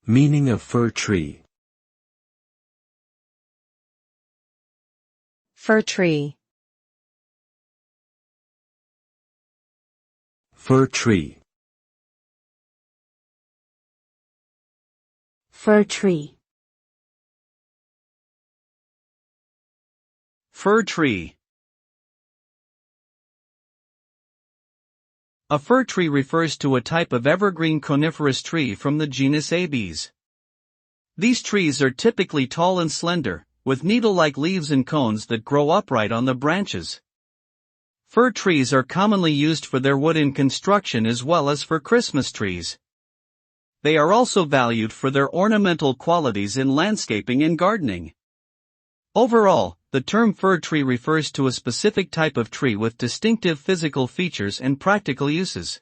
Meaning of fir tree. Fir tree. Fir tree. Fir tree. Fir tree. A fir tree refers to a type of evergreen coniferous tree from the genus Abies. These trees are typically tall and slender, with needle-like leaves and cones that grow upright on the branches. Fir trees are commonly used for their wood in construction as well as for Christmas trees. They are also valued for their ornamental qualities in landscaping and gardening. Overall, the term fir tree refers to a specific type of tree with distinctive physical features and practical uses.